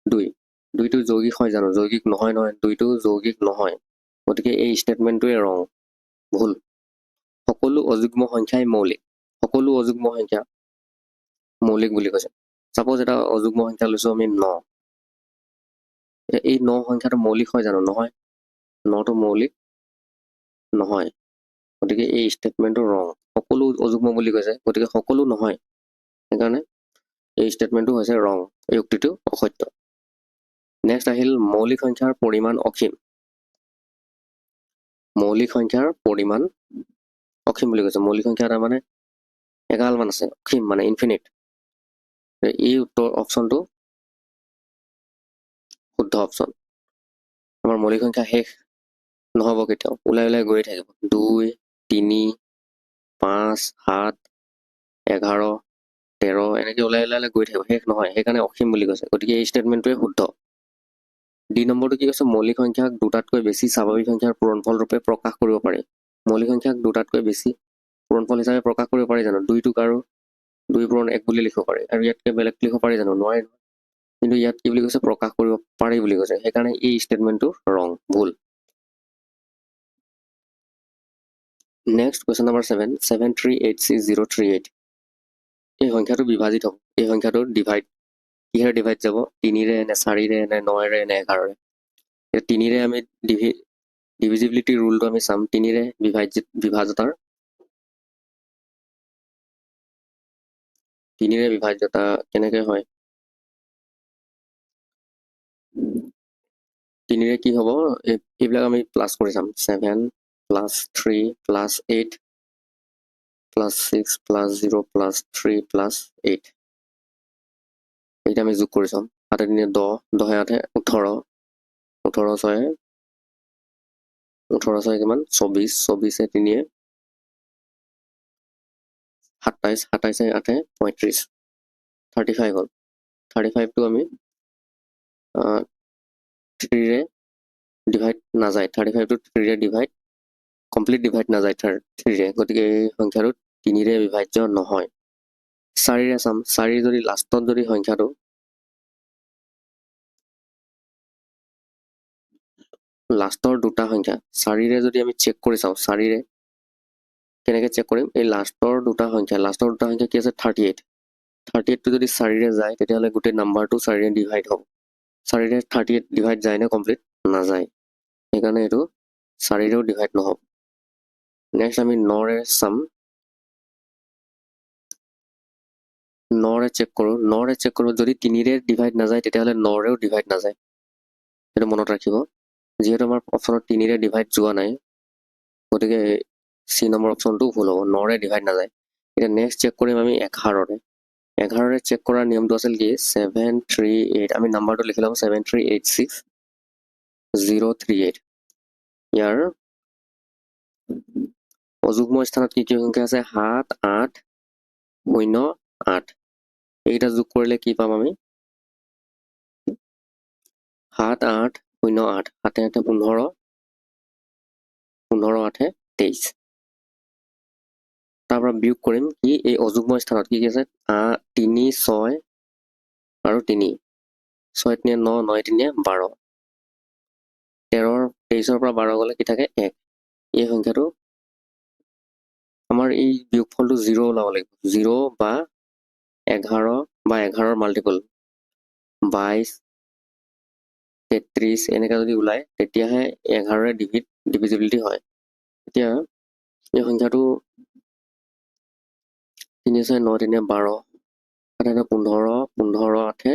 2, 2টো যৌগিক হয় জানো? যৌগিক নহয়, 2টো যৌগিক নহয়, গতিকে এই ষ্টেটমেণ্টটোৱে ৰং, ভুল। সকলো অযুগ্ম সংখ্যাই মৌলিক। সকলো অযুগ্ম সংখ্যা মৌলিক বুলি কৈছে। ছাপোজ এটা অযুগ্ম সংখ্যা লৈছোঁ আমি 9, এই 9 সংখ্যাটো মৌলিক হয় জানো? নহয়, 9টো মৌলিক নহয়, গতিকে এই ষ্টেটমেণ্টটো ৰং। সকলো অযুগ্ম বুলি কৈছে, গতিকে সকলো নহয়, সেইকাৰণে এই ষ্টেটমেণ্টটো হৈছে ৰং, এই উক্তিটো অসত্য। নেক্সট আহিল মৌলিক সংখ্যাৰ পৰিমাণ অসীম। মৌলিক সংখ্যাৰ পৰিমাণ অসীম বুলি কৈছে। মৌলিক সংখ্যা তাৰমানে এগালমান আছে, অসীম মানে ইনফিনিট। এই উত্তৰ অপশ্যনটো শুদ্ধ অপশ্যন। আমাৰ মৌলিক সংখ্যা শেষ নহ'ব কেতিয়াও, ওলাই ওলাই গৈয়ে থাকিব। 2, 3, 5, 7, 11, 13 এনেকৈ ওলাই ওলাই গৈ থাকিব, শেষ নহয়, সেইকাৰণে অসীম বুলি কৈছে। গতিকে এই ষ্টেটমেণ্টটোৱে শুদ্ধ। ডি নম্বৰটো কি কৈছে? মৌলিক সংখ্যাক দুটাতকৈ বেছি স্বাভাৱিক সংখ্যাৰ পূৰণফল ৰূপে প্ৰকাশ কৰিব পাৰি। মৌলিক সংখ্যাক দুটাতকৈ বেছি পূৰণফল হিচাপে প্ৰকাশ কৰিব পাৰি জানো? 2টোক আৰু 2 পূৰণ 1 বুলি লিখিব পাৰি, আৰু ইয়াতকৈ বেলেগ লিখিব পাৰি জানো? নোৱাৰি। কিন্তু ইয়াত কি বুলি কৈছে? প্ৰকাশ কৰিব পাৰি বুলি কৈছে, সেইকাৰণে এই ষ্টেটমেণ্টটো ৰং, ভুল। Next question number 7, 7386038। এই সংখ্যাটো বিভাজিত হ'ব, এই সংখ্যাটো ডিভাইড কিহেৰে ডিভাইড যাব? 3ৰে নে 4ৰে নে 9ৰে নে 11ৰে? 3ৰে আমি ডিভিজিবিলিটি ৰুলটো আমি চাম। 3ৰে বিভাজ্যতাৰ 3ৰে বিভাজ্যতা কেনেকৈ হয়? 3ৰে কি হ'ব? এইবিলাক আমি প্লাছ কৰি চাম। 7 plus 3 plus 8 plus 6 plus 0 plus 3 plus 8 এইটা আমি যোগ কৰি চাম 8 দিনে 10 10 8 18 18 6 18 6 কিমান 24 24 3 27 27 8 35 35 হ'ল 35টো আমি 3 ৰে ডিভাইড নাযায় 35টো 3 ৰে ডিভাইড কমপ্লিট ডিভাইড নাযায় 3 ৰে গতিকে এই সংখ্যাটো 3 ৰে বিভাজ্য নহয় 4 ৰে চাম 4 যদি লাষ্টত যদি সংখ্যাটো লাষ্টৰ দুটা সংখ্যা 4 ৰে যদি আমি চেক কৰি চাওঁ 4 ৰে কেনেকৈ চেক কৰিম এই লাষ্টৰ দুটা সংখ্যা কি আছে 38 38টো যদি 4 ৰে যায় তেতিয়াহ'লে গোটেই নাম্বাৰটো 4 ৰে ডিভাইড হ'ব 4 ৰে 38 ডিভাইড যায় নে কমপ্লিট নাযায় সেইকাৰণে এইটো 4 ৰেও ডিভাইড নহ'ব নেক্সট আমি 9 ৰে চাম 9 ৰে চেক কৰোঁ যদি 3 ৰে ডিভাইড নাযায় তেতিয়াহ'লে 9 ৰেও ডিভাইড নাযায় সেইটো মনত ৰাখিব যিহেতু আমাৰ অপশ্যনত 3 ৰে ডিভাইড যোৱা নাই গতিকে চি নম্বৰ অপশ্যনটো ভুল হ'ব 9 ৰে ডিভাইড নাযায় এতিয়া নেক্সট চেক কৰিম আমি 11 ৰে চেক কৰাৰ নিয়মটো আছিল কি 738 আমি নাম্বাৰটো লিখি ল'ম 7386038 ইয়াৰ অযুগ্ম স্থানত কি সংখ্যা আছে 7 8 0 8 এইকেইটা যোগ কৰিলে কি পাম আমি 7 8 0 8 7 8 15 15 8 23 তাৰ পৰা বিয়োগ কৰিম কি এই অযুগ্ম স্থানত কি আছে 3 6 আৰু 3 6 3 9 9 3 12 23ৰ পৰা 12 গ'লে কি থাকে 1 এই সংখ্যাটো আমাৰ এই বিয়োগফলটো 0 ওলাব লাগিব 0 বা 11 বা 11ৰ মাল্টিপল 22 33 এনেকৈ যদি ওলায় তেতিয়াহে 11ৰে ডিভিজিবিলিটি হয় এতিয়া এই সংখ্যাটো 3 6 9 3 12 8 15 15 8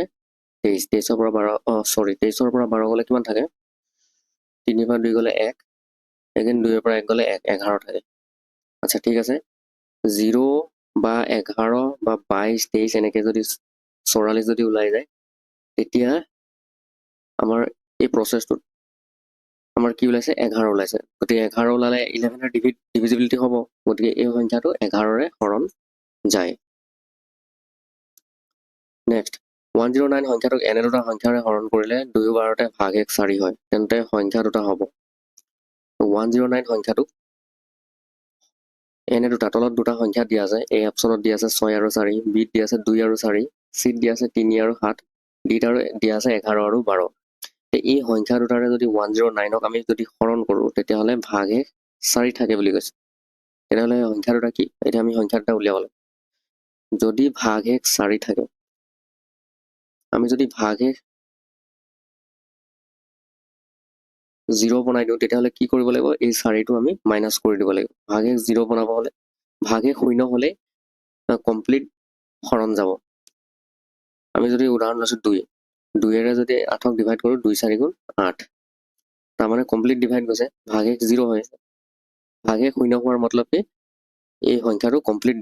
23 23ৰ পৰা 12 23ৰ পৰা 12 গ'লে কিমান থাকে 3 পৰা 2 গ'লে 1 এগেইন 2ৰ পৰা 1 গ'লে 11 থাকে আচ্ছা ঠিক আছে 0 বা 11 বা 22 23 এনেকৈ যদি 44 যদি ওলাই যায় তেতিয়া আমাৰ এই প্ৰচেছটোত আমাৰ কি ওলাইছে 11 ওলাইছে গতিকে 11 ওলালে 11ৰ ডিভিজিবিলিটি হ'ব গতিকে এই সংখ্যাটো 11ৰে হৰণ যায় নেক্সট 109 সংখ্যাটোক এনে দুটা সংখ্যাৰে হৰণ কৰিলে 2 বাৰতে ভাগ 1 4 হয় তেন্তে সংখ্যা দুটা হ'ব 109 সংখ্যাটোক এনে দুটা তলত দুটা সংখ্যা দিয়া আছে এই অপশ্যনত দিয়া আছে 6 আৰু 4 বিত দিয়া আছে 2 আৰু 4 চিত দিয়া আছে 3 আৰু 7 ডিত আৰু দিয়া আছে 11 আৰু 12 এই সংখ্যা দুটাৰে যদি 109ক আমি যদি হৰণ কৰোঁ তেতিয়াহ'লে ভাগ 1 4 থাকে বুলি কৈছে তেতিয়াহ'লে সংখ্যা দুটা কি এতিয়া আমি সংখ্যা দুটা উলিয়াব লাগিব যদি ভাগ 1 4 থাকে আমি যদি ভাগ 1 0 বনাই দিওঁ তেতিয়াহ'লে কি কৰিব লাগিব এই 4টো আমি মাইনাছ কৰি দিব লাগিব ভাগ 1 0 বনাব হ'লে ভাগ 1 শূন্য হ'লে কমপ্লিট হৰণ যাব আমি যদি উদাহৰণ লৈছোঁ 2 ৰে যদি 8ক ডিভাইড কৰোঁ 2 4 গুণ 8 তাৰমানে কমপ্লিট ডিভাইড গৈছে ভাগ 1 0 হৈ আছে ভাগ 1 শূন্য হোৱাৰ মতলব কি এই সংখ্যাটো কমপ্লিট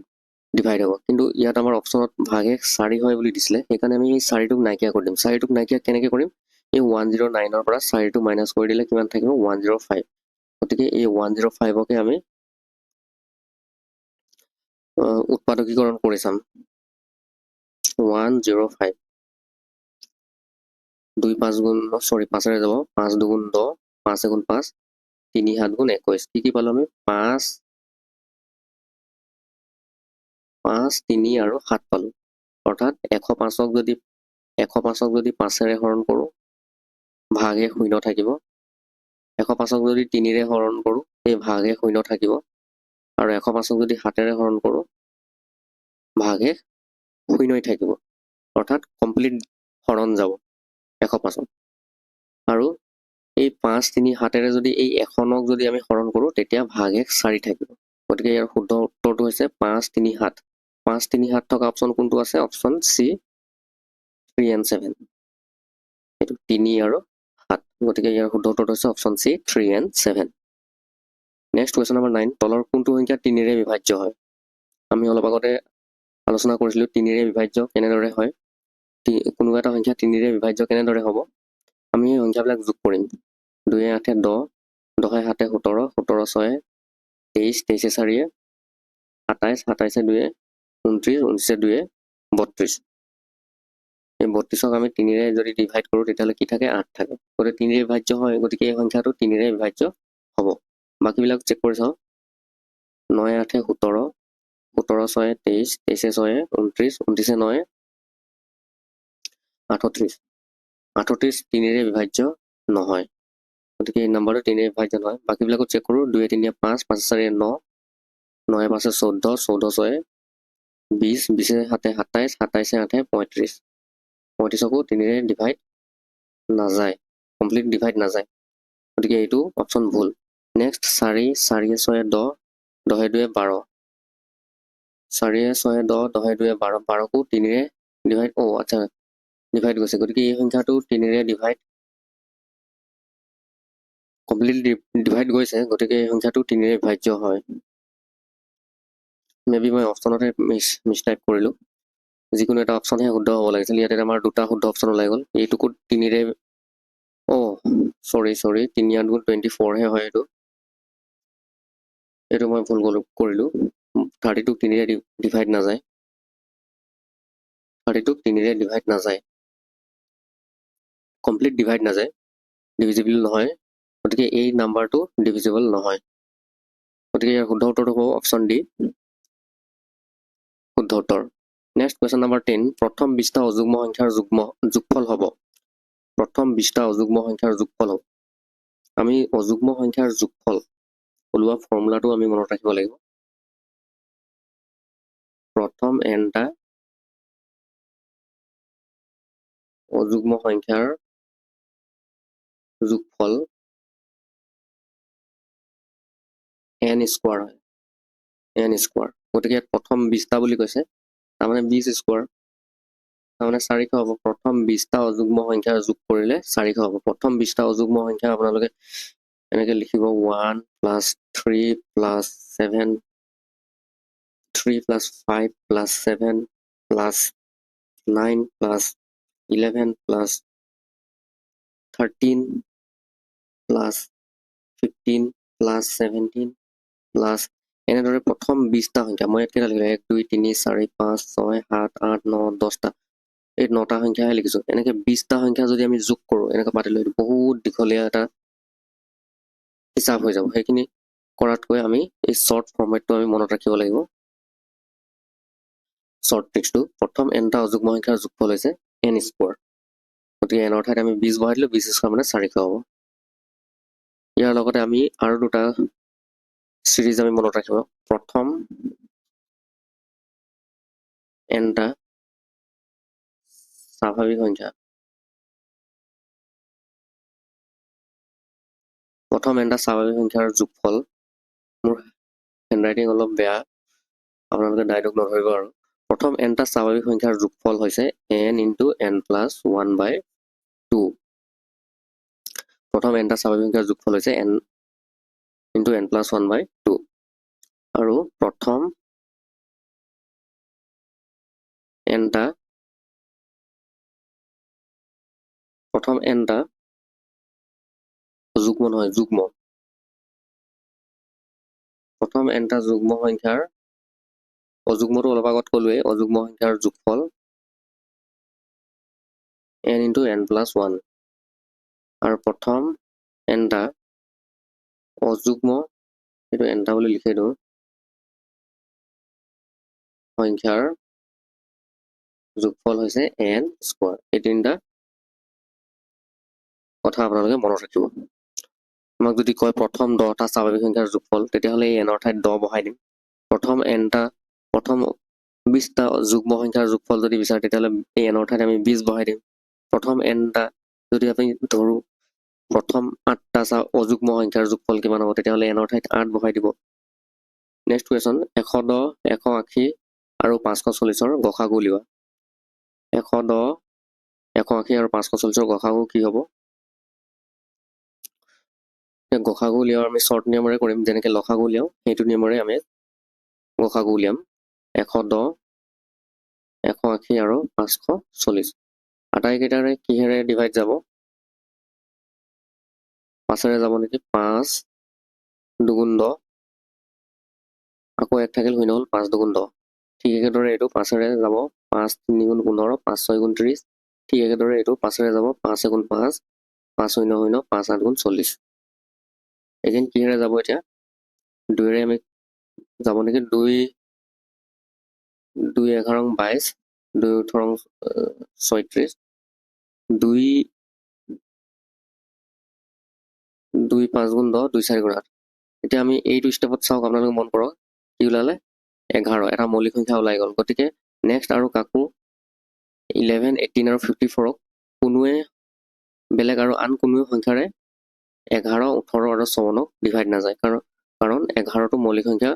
ডিভাইড হ'ব কিন্তু ইয়াত আমাৰ অপশ্যনত ভাগ 1 4 হয় বুলি দিছিলে সেইকাৰণে আমি এই 4টোক নাইকিয়া কৰি দিম 4টোক নাইকিয়া কেনেকৈ কৰিম এই 109ৰ পৰা 4টো মাইনাছ কৰি দিলে কিমান থাকিব 105 গতিকে এই 105কে আমি উৎপাদকীকৰণ কৰি চাম 105 2 5 গুণ 5ৰে যাব 5 2 গুণ 10 5 গুণ 5 3 7 গুণ 21 কি পালোঁ আমি 5 3 আৰু 7 পালোঁ অৰ্থাৎ 105ক যদি 5ৰে হৰণ কৰোঁ ভাগ 1 শূন্য থাকিব 105ক যদি 3ৰে হৰণ কৰোঁ এই ভাগ 1 শূন্য থাকিব আৰু 105ক যদি 7ৰে হৰণ কৰোঁ ভাগ 1 শূন্যই থাকিব অৰ্থাৎ কমপ্লিট হৰণ যাব 105ক আৰু এই 5 3 7ৰে যদি এই 1ক যদি আমি হৰণ কৰোঁ তেতিয়া ভাগ 1 4 থাকিব গতিকে ইয়াৰ শুদ্ধ উত্তৰটো হৈছে 5 3 7 5 3 7 থকা অপশ্যন কোনটো আছে অপশ্যন চি 3 and 7 এইটো 3 আৰু 7 গতিকে ইয়াৰ শুদ্ধ উত্তৰটো হৈছে option C 3 and 7 next question number 9 তলৰ কোনটো সংখ্যা 3ৰে বিভাজ্য হয় আমি অলপ আগতে আলোচনা কৰিছিলোঁ 3ৰে বিভাজ্য কেনেদৰে হয় কোনোবা এটা সংখ্যা 3ৰে বিভাজ্য কেনেদৰে হ'ব আমি এই সংখ্যাবিলাক যোগ কৰিম 2 8 10 10 7 17 17 6 23 23 4 27 27 2 29 29 2 32 এই 32ক আমি 3ৰে যদি ডিভাইড কৰোঁ তেতিয়াহ'লে কি থাকে 8 থাকে গতিকে 3ৰে বিভাজ্য হয় গতিকে এই সংখ্যাটো 3ৰে বিভাজ্য হ'ব বাকিবিলাক চেক কৰি চাওঁ 9 8 17 17 6 23 23 6 29 29 9 38 38 3ৰে বিভাজ্য নহয় গতিকে এই নম্বৰটো 3ৰে বিভাজ্য নহয় বাকিবিলাকো চেক কৰোঁ 2 3 5 5 4 9 9 5 14 14 6 20 20 7 27 27 8 35 35কো 3ৰে ডিভাইড নাযায় কমপ্লিট ডিভাইড নাযায় গতিকে এইটো অপশ্যন ভুল নেক্সট 4 4 6 10 10 2 12 4 6 10 10 2 12 12কো 3ৰে ডিভাইড আচ্ছা ডিভাইড গৈছে গতিকে এই সংখ্যাটো 3ৰে ডিভাইড কমপ্লিট ডিভাইড গৈছে গতিকে এই সংখ্যাটো 3ৰে বিভাজ্য হয় মেবি মই অপশ্যনতে মিছটাইপ কৰিলোঁ যিকোনো এটা অপশ্যনহে শুদ্ধ হ'ব লাগিছিল ইয়াতে আমাৰ দুটা শুদ্ধ অপশ্যন ওলাই গ'ল এইটোকো 3ৰে চৰি 3 8 24 হে হয় এইটো মই ভুল কৰিলোঁ 32ক 3ৰে ডিভাইড নাযায় 32ক 3ৰে ডিভাইড নাযায় কমপ্লিট ডিভাইড নাযায় ডিভিজিবল নহয় গতিকে এই নাম্বাৰটো ডিভিজিবল নহয় গতিকে ইয়াৰ শুদ্ধ উত্তৰটো হ'ব অপশ্যন ডি শুদ্ধ উত্তৰ নেক্সট কুৱেশ্যন নম্বৰ 10 প্ৰথম 20টা অযুগ্ম সংখ্যাৰ যোগফল হ'ব প্ৰথম 20টা অযুগ্ম সংখ্যাৰ যোগফল হ'ব আমি অযুগ্ম সংখ্যাৰ যোগফল ওলোৱা ফৰ্মুলাটো আমি মনত ৰাখিব লাগিব প্ৰথম nটা অযুগ্ম সংখ্যাৰ যোগফল n স্কোৱাৰ হয় n স্কোৱাৰ গতিকে প্ৰথম 20টা বুলি কৈছে তাৰমানে 20 স্কোৱাৰ তাৰমানে 400 হ'ব প্ৰথম 20টা অযুগ্ম সংখ্যাৰ যোগ কৰিলে 400 হ'ব প্ৰথম 20টা অযুগ্ম সংখ্যা আপোনালোকে এনেকৈ লিখিব 1 + 3 + 7 3 + 5 + 7 + 9 + 11 + 13 + 15 + 17 + এনেদৰে প্ৰথম 20টা সংখ্যা মই ইয়াত কেইটা লিখিলোঁ 1 2 3 4 5 6 7 8 9 10টা এই 9টা সংখ্যাহে লিখিছোঁ এনেকৈ 20টা সংখ্যা যদি আমি যোগ কৰোঁ এনেকৈ পাতিলোঁ এইটো বহুত দীঘলীয়া এটা হিচাপ হৈ যাব সেইখিনি কৰাতকৈ আমি এই শ্বৰ্ট ফৰ্মেটটো আমি মনত ৰাখিব লাগিব শ্বৰ্ট ট্ৰিক্সটো প্ৰথম nটা অযুগ্ম সংখ্যাৰ যোগফল হৈছে n স্কোৱাৰ গতিকে n ৰ ঠাইত আমি 20 বহাই দিলোঁ 20 স্কোৱাৰ মানে 400 হ'ব ইয়াৰ লগতে আমি আৰু দুটা সিৰিজ আমি মনত ৰাখিব প্ৰথম nটা স্বাভাৱিক সংখ্যা প্ৰথম nটা স্বাভাৱিক সংখ্যাৰ যোগফল মোৰ হেণ্ডৰাইটিং অলপ বেয়া আপোনালোকে ডাইৰেক্ট নধৰিব আৰু প্ৰথম nটা স্বাভাৱিক সংখ্যাৰ যোগফল হৈছে n × n + 1/2 প্ৰথম nটা স্বাভাৱিক সংখ্যাৰ যোগফল হৈছে n × n + 1/2 আৰু প্ৰথম nটা যুগ্ম নহয় যুগ্ম প্ৰথম nটা যুগ্ম সংখ্যাৰ অযুগ্মটো অলপ আগত ক'লোৱেই অযুগ্ম সংখ্যাৰ যোগফল n × n + 1 আৰু প্ৰথম nটা অযুগ্ম এইটো nটা বুলি লিখি দিওঁ সংখ্যাৰ যোগফল হৈছে n স্কোৱাৰ এই তিনিটা কথা আপোনালোকে মনত ৰাখিব আমাক যদি কয় প্ৰথম 10টা স্বাভাৱিক সংখ্যাৰ যোগফল তেতিয়াহ'লে এই n ৰ ঠাইত 10 বহাই দিম প্ৰথম 20টা যুগ্ম সংখ্যাৰ যোগফল যদি বিচাৰে তেতিয়াহ'লে এই n ৰ ঠাইত আমি 20 বহাই দিম প্ৰথম nটা যদি আমি ধৰোঁ প্ৰথম 8টা অযুগ্ম সংখ্যাৰ যোগফল কিমান হ'ব তেতিয়াহ'লে n ৰ ঠাইত 8 বহাই দিব নেক্সট কুৱেশ্যন 110 180 আৰু 540ৰ গসাগু উলিওৱা 110 180 আৰু 540ৰ গসাগু কি হ'ব গসাগু উলিয়াও আমি শ্বৰ্ট নিয়মেৰে কৰিম, যেনেকৈ লসাগু উলিয়াও সেইটো নিয়মেৰে আমি গসাগু উলিয়াম। 110, 180 আৰু 540 আটাইকেইটাৰে কিহেৰে ডিভাইড যাব? 5ৰে যাব নেকি? 5 2 10, আকৌ 1 থাকিল, হৈ নহ'ল 5 2 10। ঠিক একেদৰে এইটো 5ৰে যাব, 5 3 15, 5 6 30। ঠিক একেদৰে এইটো 5ৰে যাব, 5 1 5, 5 0 0, 5 8 40। এগেইন কিহেৰে যাব এতিয়া? 2ৰে আমি যাব নেকি? 2 2 11 22, 2 18 36, 2 2 5 10, 2 4 8। এতিয়া আমি এইটো ষ্টেপত চাওক, আপোনালোকে মন কৰক কি ওলালে? 11 এটা মৌলিক সংখ্যা ওলাই গ'ল। গতিকে নেক্সট আৰু কাকো 11 18 আৰু 54ক কোনোৱে বেলেগ আৰু আন কোনোৱে সংখ্যাৰে 11 18 আৰু 54ক ডিভাইড নাযায়, কাৰণ 11টো মৌলিক সংখ্যা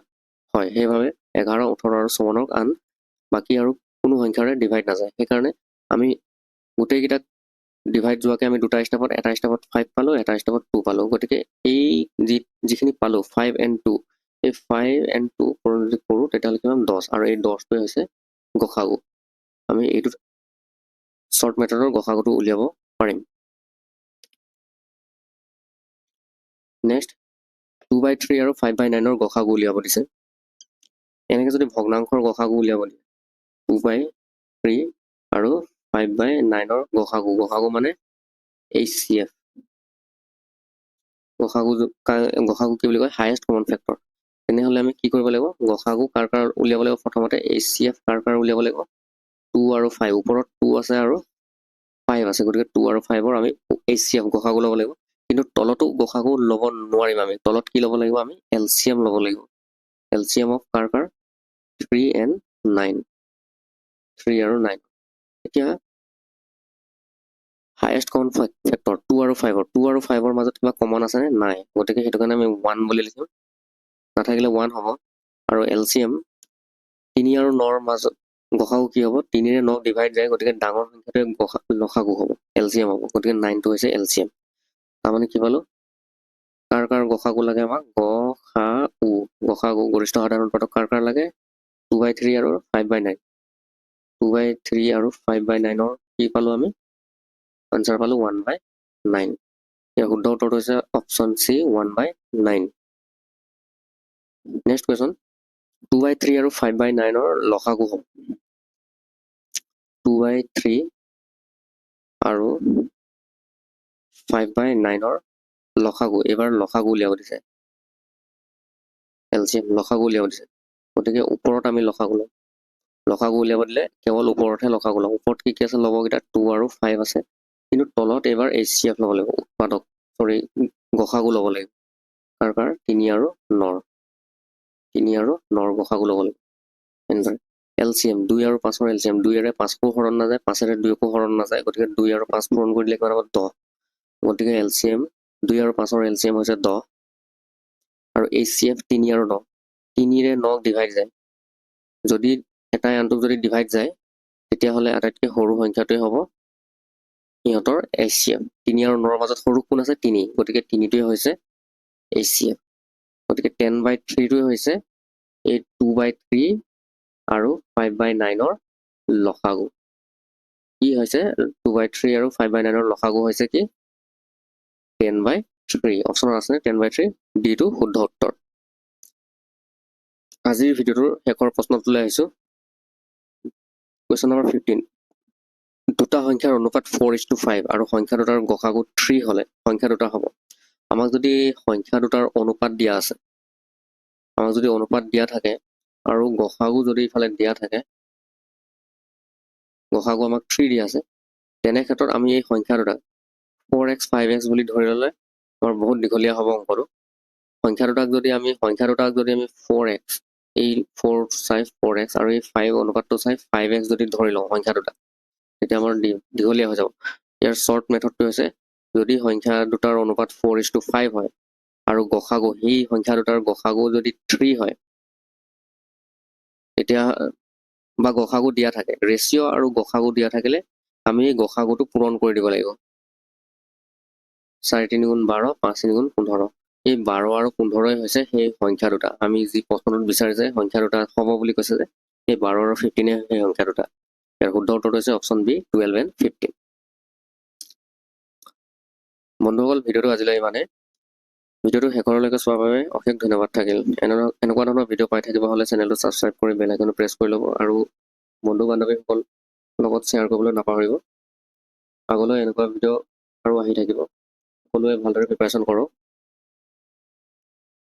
হয়। সেইবাবে 11 18 আৰু 54ক আন বাকী আৰু কোনো সংখ্যাৰে ডিভাইড নাযায়। সেইকাৰণে আমি গোটেইকেইটাক ডিভাইড যোৱাকৈ আমি দুটা ষ্টেপত, এটা ষ্টেপত 5 পালোঁ, এটা ষ্টেপত 2 পালোঁ। গতিকে এই যিখিনি পালোঁ 5 and 2, এই 5 and 2 যদি কৰোঁ তেতিয়াহ'লে কিমান? 10, আৰু এই 10টোৱে হৈছে গসাগু। আমি এইটো শ্বৰ্ট মেথডৰ গসাগুটো উলিয়াব পাৰিম। নেক্সট 2/3 আৰু 5/9ৰ গসাগু উলিয়াব দিছে। এনেকৈ যদি ভগ্নাংশৰ গসাগু উলিয়াব দিয়ে 2/3 আৰু 5/9ৰ গসাগু মানে HCF। গসাগু কি বুলি কয়? Highest common factor. তেনেহ'লে আমি কি কৰিব লাগিব? গসাগু কাৰ উলিয়াব লাগিব? প্ৰথমতে HCF কাৰ উলিয়াব লাগিব? 2 আৰু 5। ওপৰত 2 আছে আৰু 5 আছে, গতিকে 2 আৰু 5ৰ আমি HCF গসাগু ল'ব লাগিব। কিন্তু তলতো গসাগু ল'ব নোৱাৰিম আমি। তলত কি ল'ব লাগিব? আমি LCM ল'ব লাগিব। LCM অফ কাৰ 3 and 9, 3 আৰু 9। এতিয়া হায়েষ্ট কমন ফেক্টৰ 2 আৰু 5ৰ, 2 আৰু 5ৰ মাজত কিবা কমন আছেনে? নাই। গতিকে সেইটো কাৰণে আমি 1 বুলি লিখিম, নাথাকিলে 1 হ'ব। আৰু LCM 3 আৰু 9ৰ মাজত গসাগু কি হ'ব? 3ৰে 9 ডিভাইড যায়, গতিকে ডাঙৰ সংখ্যাটোৱে লসাগু হ'ব, LCM হ'ব। গতিকে 9টো হৈছে LCM। তাৰমানে কি পালোঁ? কাৰ গসাগু লাগে আমাক? গসাগু গৰিষ্ঠ সাধাৰণ উৎপাদক কাৰ লাগে? 2/3 আৰু 5/9। 2/3 আৰু 5/9ৰ কি পালোঁ আমি? আনচাৰ পালোঁ 1/9। ইয়াৰ শুদ্ধ উত্তৰটো হৈছে অপশ্যন C, 1/9। নেক্সট কুৱেশ্যন, 2/3 আৰু 5/9ৰ লসাগু হ'ব। 2/3 আৰু 5/9ৰ লসাগু, এইবাৰ লসাগু উলিয়াব দিছে। LCM লসাগু উলিয়াব দিছে, গতিকে ওপৰত আমি লসাগু ল'ম। লসাগু উলিয়াব দিলে কেৱল ওপৰতহে লসাগু ল'ম। ওপৰত কি আছে? ল'বকেইটা 2 আৰু 5 আছে, কিন্তু তলত এইবাৰ HCF ল'ব লাগিব, উৎপাদক গসাগু ল'ব লাগিব। কাৰ 3 আৰু 9, 3 আৰু 9ৰ গসাগু ল'ব লাগিব। এনচাৰ LCM 2 আৰু 5ৰ LCM, 2ৰে 5কো হৰণ নাযায়, 5ৰে 2কো হৰণ নাযায়, গতিকে 2 আৰু 5 পূৰণ কৰি দিলে কিমান হ'ব? 10। গতিকে LCM 2 আৰু 5ৰ LCM হৈছে 10, আৰু HCF 3 আৰু 9, 3ৰে 9 ডিভাইড যায়। যদি এটাই আনটোক যদি ডিভাইড যায় তেতিয়াহ'লে আটাইতকৈ সৰু সংখ্যাটোৱে হ'ব সিহঁতৰ HCF। 3 আৰু 9ৰ মাজত সৰু কোন আছে? 3, গতিকে 3টোৱে হৈছে HCF। গতিকে 10/3টোৱে হৈছে এই 2/3 আৰু 5/9ৰ লসাগু। কি হৈছে? 2/3 আৰু 5/9ৰ লসাগু হৈছে কি? 10/3। অপশ্যনত আছেনে 10/3? ডিটো শুদ্ধ উত্তৰ। আজিৰ ভিডিঅ'টোৰ শেষৰ প্ৰশ্নটোলৈ আহিছোঁ। Question number 15। দুটা সংখ্যাৰ অনুপাত 4:5 আৰু সংখ্যা দুটাৰ গসাগু 3 হ'লে সংখ্যা দুটা হ'ব। আমাক যদি সংখ্যা দুটাৰ অনুপাত দিয়া আছে, আমাক যদি অনুপাত দিয়া থাকে আৰু গসাগু যদি ইফালে দিয়া থাকে, গসাগু আমাক 3 দিয়া আছে, তেনে ক্ষেত্ৰত আমি এই সংখ্যা দুটাক 4x 5x বুলি ধৰি ল'লে আমাৰ বহুত দীঘলীয়া হ'ব অংকটো। সংখ্যা দুটাক যদি আমি 4x, এই 4 চাই 4x আৰু এই 5 অনুপাতটো চাই 5x যদি ধৰি লওঁ সংখ্যা দুটা, তেতিয়া আমাৰ দীঘলীয়া হৈ যাব। ইয়াৰ শ্বৰ্ট মেথডটো হৈছে, যদি সংখ্যা দুটাৰ অনুপাত 4:5 হয় আৰু গসাগু, সেই সংখ্যা দুটাৰ গসাগু যদি 3 হয়, তেতিয়া বা গসাগু দিয়া থাকে, ৰেচিঅ' আৰু গসাগু দিয়া থাকিলে আমি গসাগুটো পূৰণ কৰি দিব লাগিব। 4 3 গুণ 12, 5 3 গুণ 15। এই 12 আৰু 15 হৈছে সেই সংখ্যা দুটা আমি যি প্ৰশ্নটোত বিচাৰিছে সংখ্যা দুটা হ'ব বুলি কৈছে যে এই 12 আৰু 15 সেই সংখ্যা দুটা ইয়াৰ শুদ্ধ উত্তৰটো হৈছে অপশ্যন বি 12 and 15 বন্ধুসকল ভিডিঅ'টো আজিলৈ ইমানেই ভিডিঅ'টো শেষৰলৈকে চোৱাৰ বাবে অশেষ ধন্যবাদ থাকিল এনেকুৱা ধৰণৰ ভিডিঅ' পাই থাকিব হ'লে চেনেলটো ছাবস্ক্ৰাইব কৰি বেল আইকনটো প্ৰেছ কৰি ল'ব আৰু বন্ধু বান্ধৱীসকল লগত শ্বেয়াৰ কৰিবলৈ নাপাহৰিব আগলৈ এনেকুৱা ভিডিঅ' আৰু আহি থাকিব সকলোৱে ভালদৰে প্ৰিপাৰেশ্যন কৰক